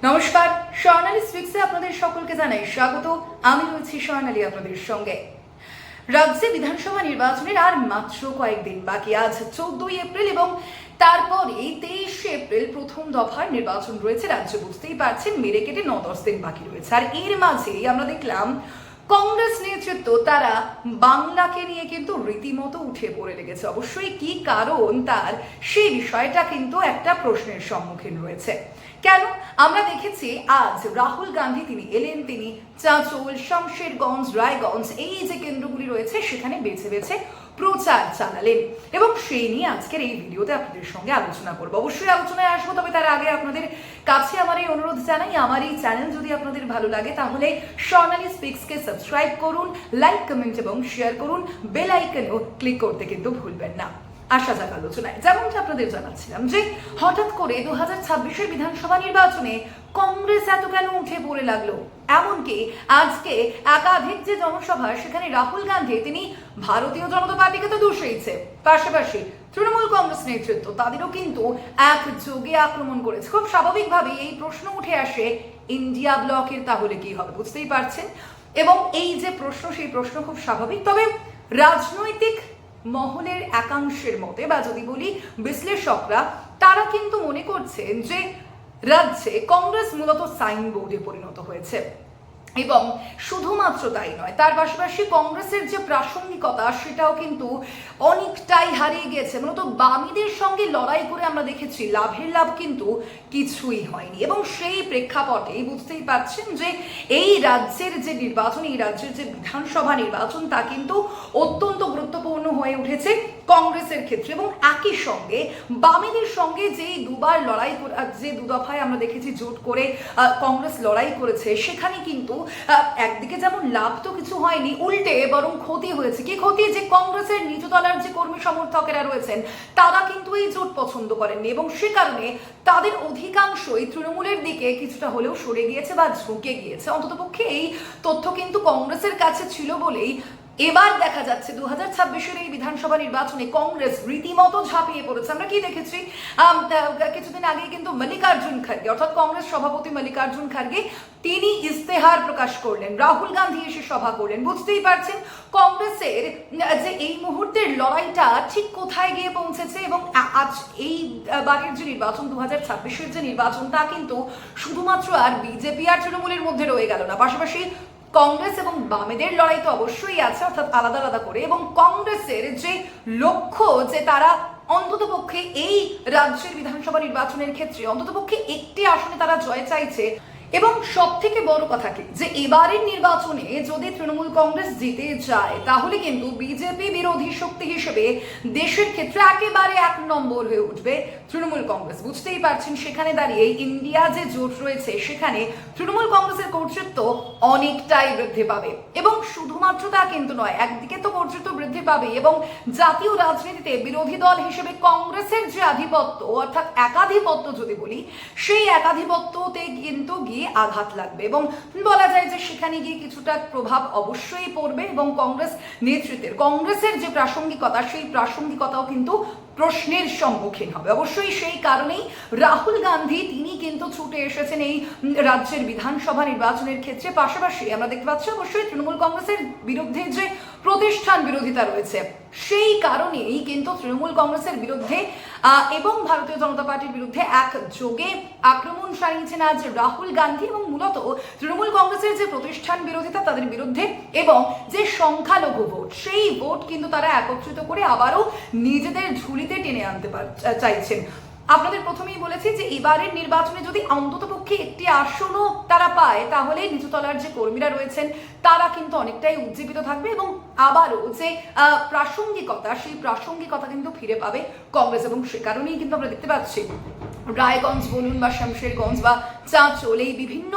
নমস্কার, স্বর্ণালী স্পিক্সে আপনাদের সকলকে জানাই স্বাগত। আমি রয়েছি স্বর্ণালী আপনাদের সঙ্গে। রাজ্যে বিধানসভা নির্বাচনের আর মাত্র কয়েকদিন বাকি। আজ 14ই এপ্রিল এবং তারপরে 23শে এপ্রিল প্রথম দফার নির্বাচন রয়েছে রাজ্যে। বুঝতেই পারছেন, মেরে কেটে 9-10 দিন বাকি রয়েছে। আর এর মাঝেই আমরা দেখলাম কংগ্রেস নেতৃত্ব তারা বাংলাকে নিয়ে কিন্তু রীতিমতো উঠে পড়ে লেগেছে। অবশ্যই কি কারণ তার, সেই বিষয়টা কিন্তু একটা প্রশ্নের সম্মুখীন রয়েছে। কেন? আমরা দেখেছি আজ রাহুল গান্ধী তিনি এলেন, তিনি চাঁচল, শামশেরগঞ্জ, রায়গঞ্জ এই যে কেন্দ্রগুলি রয়েছে সেখানে বেছে বেছে প্রচার চালালেন এবং সেই নিয়ে আজকের এই ভিডিওতে আপনাদের সঙ্গে আলোচনা করবো। অবশ্যই আলোচনায় আসবো, তবে তার আগে আপনাদের কাছে আমার এই অনুরোধ জানাই, আমার এই চ্যানেল যদি আপনাদের ভালো লাগে তাহলে স্বর্ণালী স্পিক্সকে সাবস্ক্রাইব করুন, লাইক, কমেন্ট এবং শেয়ার করুন, বেল আইকনেও ক্লিক করতে কিন্তু ভুলবেন না। আসা যাক আলোচনায়। যেমনটা আপনাদের জানাচ্ছিলাম যে হঠাৎ করে 2026-এর বিধানসভা নির্বাচনে কংগ্রেস এত কেন উঠে পড়ে লাগলো। এমনকি আজকে একাধিক যে জনসভা সেখানে রাহুল গান্ধী তিনি ভারতীয় জনতা পার্টিকে তো দোষেইছে, পাশাপাশি তৃণমূল কংগ্রেস নেতৃত্ব তাদেরও কিন্তু একযোগে আক্রমণ করেছে। খুব স্বাভাবিকভাবে এই প্রশ্ন উঠে আসে, ইন্ডিয়া ব্লকের তাহলে কি হবে? বুঝতেই পারছেন। এবং এই যে প্রশ্ন, সেই প্রশ্ন খুব স্বাভাবিক। তবে রাজনৈতিক মহলের একাংশের মতে, বা যদি বলি বিশ্লেষকরা, তারা কিন্তু মনে করছেন যে রাজ্যে কংগ্রেস মূলত সাইনবোর্ডে পরিণত হয়েছে। এবং শুধুমাত্র তাই নয়, তার পাশাপাশি কংগ্রেসের যে প্রাসঙ্গিকতা সেটাও কিন্তু অনেকটাই হারিয়ে গেছে। মূলত বামীদের সঙ্গে লড়াই করে আমরা দেখেছি লাভের লাভ কিন্তু কিছুই হয়নি। এবং সেই প্রেক্ষাপটে বুঝতেই পারছেন যে এই রাজ্যের যে নির্বাচন, এই রাজ্যের যে বিধানসভা নির্বাচন তা কিন্তু অত্যন্ত গুরুত্বপূর্ণ হয়ে উঠেছে কংগ্রেসের ক্ষেত্রে। এবং একই সঙ্গে বামীদের সঙ্গে যেই দুবার লড়াই, যে দুদফায় আমরা দেখেছি জোট করে কংগ্রেস লড়াই করেছে, সেখানে কিন্তু একদিকে যেমন লাভ তো কিছু হয়নি, উল্টে বরং ক্ষতি হয়েছে। কি ক্ষতি? যে কংগ্রেসের নিচুতলার যে কর্মী সমর্থকেরা রয়েছেন তারা কিন্তু এই জোট পছন্দ করেননি এবং সে কারণে তাদের অধিকাংশই তৃণমূলের দিকে কিছুটা হলেও সরে গিয়েছে বা ঝুঁকে গিয়েছে। অন্ততপক্ষে এই তথ্য কিন্তু কংগ্রেসের কাছে ছিল বলেই এবার দেখা যাচ্ছে 2026-এর এই বিধানসভা নির্বাচনে কংগ্রেস রীতিমতো ঝাঁপিয়ে পড়েছে। আমরা কি দেখেছি, কিছুদিন আগে কিন্তু মল্লিকার্জুন খার্গে, অর্থাৎ কংগ্রেস সভাপতি মল্লিকার্জুন খার্গে, তিনি ইস্তেহার প্রকাশ করলেন, রাহুল গান্ধী এসে সভা করলেন। বুঝতেই পারছেন কংগ্রেসের যে এই মুহূর্তের লড়াইটা ঠিক কোথায় গিয়ে পৌঁছেছে। এবং আজ এই বারের যে নির্বাচন, 2026-এর যে নির্বাচন, তা কিন্তু শুধুমাত্র আর বিজেপি আর তৃণমূলের মধ্যে রয়ে গেল না, পাশাপাশি কংগ্রেস এবং বামেদের লড়াই তো অবশ্যই আছে, অর্থাৎ আলাদা আলাদা করে। এবং কংগ্রেসের যে লক্ষ্য যে তারা অন্ততপক্ষে এই রাজ্যের বিধানসভা নির্বাচনের ক্ষেত্রে অন্ততপক্ষে একটি আসনে তারা জয় চাইছে। এবং সব থেকে বড় কথা কি, যে এবারের নির্বাচনে যদি তৃণমূল কংগ্রেস জিতে যায় তাহলে কিন্তু বিজেপি বিরোধী শক্তি হিসেবে দেশের ক্ষেত্রে একেবারে 1 নম্বর হয়ে উঠবে তৃণমূল কংগ্রেস। বুঝতেই পারছেন সেখানে দাঁড়িয়ে ইন্ডিয়া যে জোট রয়েছে সেখানে তৃণমূল কংগ্রেসের কর্তৃত্ব অনেকটাই বৃদ্ধি পাবে। এবং শুধুমাত্র তা কিন্তু নয়, একদিকে তো কর্তৃত্ব বৃদ্ধি পাবে এবং জাতীয় রাজনীতিতে বিরোধী দল হিসেবে কংগ্রেসের যে আধিপত্য, অর্থাৎ একাধিপত্য যদি বলি, সেই একাধিপত্যতে কিন্তু গিয়ে আঘাত লাগবে এবং বলা যায় যে সেখানে গিয়ে কিছুটা প্রভাব অবশ্যই পড়বে। এবং কংগ্রেস নেতৃত্বের, কংগ্রেসের যে প্রাসঙ্গিকতা, সেই প্রাসঙ্গিকতাও কিন্তু প্রশ্নের সম্মুখীন হবে। অবশ্যই সেই কারণেই রাহুল গান্ধী তিনি কিন্তু ছুটে এসেছেন এই রাজ্যের বিধানসভা নির্বাচনের ক্ষেত্রে। পাশাপাশি আমরা দেখতে পাচ্ছি অবশ্যই তৃণমূল কংগ্রেসের বিরুদ্ধে যে প্রতিষ্ঠান বিরোধিতা রয়েছে, সেই কারণেই কিন্তু তৃণমূল কংগ্রেসের বিরুদ্ধে এবং ভারতীয় জনতা পার্টির বিরুদ্ধে একযোগে আক্রমণ সারিয়েছেন আজ রাহুল গান্ধী। এবং মূলত তৃণমূল কংগ্রেসের যে প্রতিষ্ঠান বিরোধিতা তাদের বিরুদ্ধে এবং যে সংখ্যালঘু ভোট, সেই ভোট কিন্তু তারা একত্রিত করে আবারও নিজেদের ঝুলিতে টেনে আনতে চাইছেন। আপনাদের প্রথমেই বলেছি যে এবারের নির্বাচনে যদি অন্ততপক্ষে একটি আসনও তারা পায় তাহলে নিচুতলার যে কর্মীরা রয়েছেন তারা কিন্তু অনেকটাই উজ্জীবিত থাকবে এবং আবারও যে প্রাসঙ্গিকতা, সেই প্রাসঙ্গিকতা কিন্তু ফিরে পাবে কংগ্রেস। এবং সে কারণেই কিন্তু আমরা দেখতে পাচ্ছি রায়গঞ্জ বলুন বা শামশেরগঞ্জ বা চাঁচল, এই বিভিন্ন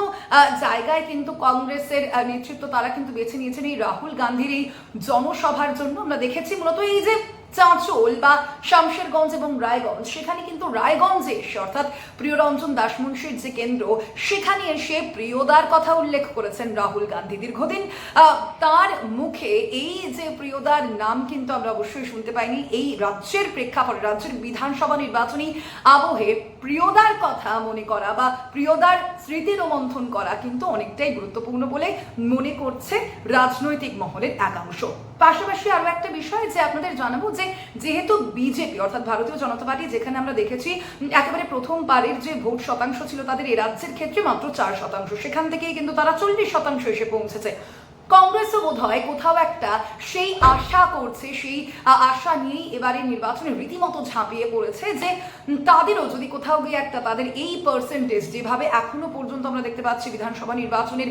জায়গায় কিন্তু কংগ্রেসের নেতৃত্ব তারা কিন্তু বেছে নিয়েছেন এই রাহুল গান্ধীর এই জনসভার জন্য। আমরা দেখেছি মূলত এই যে চাঁচল বা শামশেরগঞ্জ এবং রায়গঞ্জ, সেখানে কিন্তু রায়গঞ্জে এসে অর্থাৎ প্রিয়রঞ্জন দাসমুন্সির যে কেন্দ্র, সেখানে এসে প্রিয়দার কথা উল্লেখ করেছেন রাহুল গান্ধী। দীর্ঘদিন তার মুখে এই যে প্রিয়দার নাম কিন্তু আমরা অবশ্যই শুনতে পাইনি। এই রাজ্যের প্রেক্ষাপটে, রাজ্যের বিধানসভা নির্বাচনী আবহে প্রিয়দার কথা মনে করা বা প্রিয়দার স্মৃতি রোমন্থন করা কিন্তু অনেকটাই গুরুত্বপূর্ণ বলে মনে করছে রাজনৈতিক মহলের একাংশ। পাশাপাশি আরো একটা বিষয় যে আপনাদের জানাবো যে যেহেতু বিজেপি অর্থাৎ ভারতীয় জনতা পার্টি, যেখানে আমরা দেখেছি একেবারে প্রথম পারের যে ভোট শতাংশ ছিল তাদের এই রাজ্যের ক্ষেত্রে মাত্র 4%, সেখান থেকেই কিন্তু তারা 40% এসে পৌঁছেছে। কংগ্রেসও বোধ হয় কোথাও একটা সেই আশা করছে, সেই আশা নিয়েই এবারে নির্বাচনে রীতিমতো ঝাঁপিয়ে পড়েছে যে তাদেরও যদি কোথাও গিয়ে একটা তাদের এই পার্সেন্টেজ যেভাবে এখনো পর্যন্ত আমরা দেখতে পাচ্ছি বিধানসভা নির্বাচনের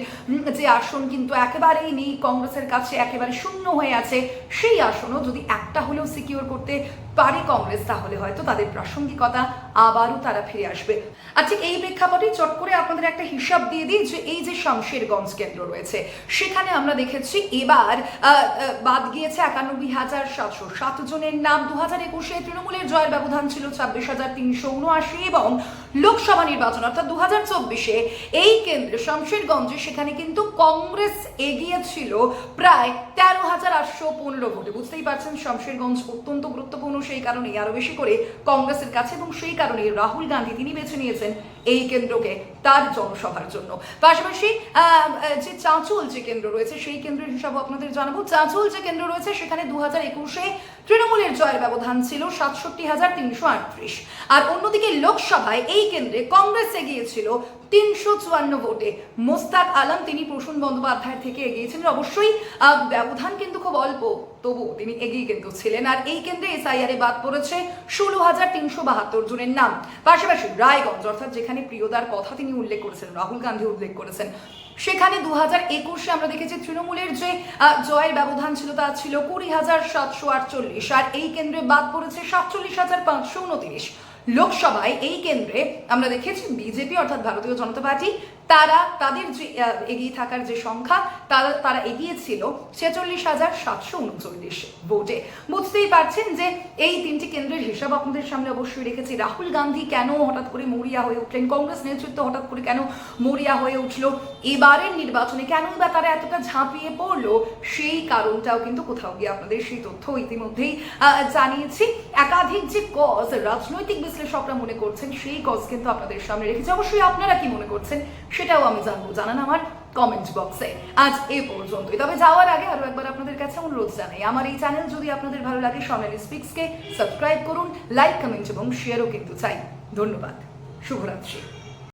যে আসন কিন্তু একেবারেই নেই, কংগ্রেসের কাছে একেবারে শূন্য হয়ে আছে, সেই আসনও যদি একটা হলেও সিকিউর করতে পারে কংগ্রেস, তাহলে হয়তো তাদের প্রাসঙ্গিকতা আবারও তারা ফিরে আসবে। আচ্ছা, এই প্রেক্ষাপটে চট করে আপনাদের একটা হিসাব দিয়ে দিই যে এই যে শামশেরগঞ্জ কেন্দ্র রয়েছে, সেখানে আমরা দেখেছি এবার বাদ গিয়েছে 91,707 জনের নাম। 2021-এ তৃণমূলের জয়ের ব্যবধান ছিল 26,379 এবং লোকসভা নির্বাচন অর্থাৎ 2024-এ এই কেন্দ্রে শামশেরগঞ্জে সেখানে কিন্তু কংগ্রেস এগিয়ে ছিল প্রায় 13,815 ভোটে। বুঝতেই পারছেন শামশেরগঞ্জ অত্যন্ত গুরুত্বপূর্ণ, সেই কারণেই আরো বেশি করে কংগ্রেসের কাছে, এবং সেই কারণে রাহুল গান্ধী তিনি বেছে নিয়েছেন এই কেন্দ্রকে তার জনসভার জন্য। পাশাপাশি যে চাঁচল যে কেন্দ্র রয়েছে সেই কেন্দ্রের হিসাব আপনাদের জানাবো। চাঁচল যে কেন্দ্র রয়েছে সেখানে 2021-এ তৃণমূলের জয়ের ব্যবধান ছিল 67,338, আর অন্যদিকে লোকসভায় এই কেন্দ্রে কংগ্রেস এগিয়েছিল 354 ভোটে। মোস্তাক আলম তিনি প্রসূন বন্দ্যোপাধ্যায় থেকে এগিয়েছিলেন, অবশ্যই ব্যবধান কিন্তু খুব অল্প, তবু তিনি এগিয়ে কিন্তু ছিলেন। আর এই কেন্দ্রে এসআইআর এ বাদ পড়েছে 16,372 জনের নাম। পাশাপাশি রায়গঞ্জ অর্থাৎ যেখানে প্রিয়দার কথা তিনি উল্লেখ করেছেন, রাহুল গান্ধী উল্লেখ করেছেন, সেখানে 2021-এ আমরা দেখেছি তৃণমূলের যে জয়ের ব্যবধান ছিল তা ছিল 20,748, আর এই কেন্দ্রে বাদ পড়েছে 47,529। লোকসভায় এই কেন্দ্রে আমরা দেখেছি বিজেপি অর্থাৎ ভারতীয় জনতা পার্টি তারা তাদের যে এগিয়ে থাকার যে সংখ্যা তারা এগিয়েছিল 46,739 ভোটে। বুঝতেই পারছেন যে এই তিনটি কেন্দ্রের হিসাব আপনাদের সামনে অবশ্যই রেখেছি। রাহুল গান্ধী কেন হঠাৎ করে মরিয়া হয়ে উঠলেন, কংগ্রেস নেতৃত্ব হঠাৎ করে কেন মরিয়া হয়ে উঠলো, এবারের নির্বাচনে কেনই বা তারা এতটা ঝাঁপিয়ে পড়লো, সেই কারণটাও কিন্তু কোথাও গিয়ে আপনাদের সেই তথ্য ইতিমধ্যেই জানিয়েছি। একাধিক যে কজ রাজনৈতিক বিশ্লেষকরা মনে করছেন, সেই কজ কিন্তু আপনাদের সামনে রেখেছি। অবশ্যই আপনারা কি মনে করছেন সেটাও আমি জানবো, জানান আমার কমেন্ট বক্সে। আজ এ পর্যন্তই, তবে যাওয়ার আগে আরো একবার আপনাদের কাছে অনুরোধ জানাই, আমার এই চ্যানেল যদি আপনাদের ভালো লাগে স্বর্ণালী স্পিক্সকে সাবস্ক্রাইব করুন, লাইক, কমেন্ট এবং শেয়ারও কিন্তু চাই। ধন্যবাদ, শুভরাত্রি।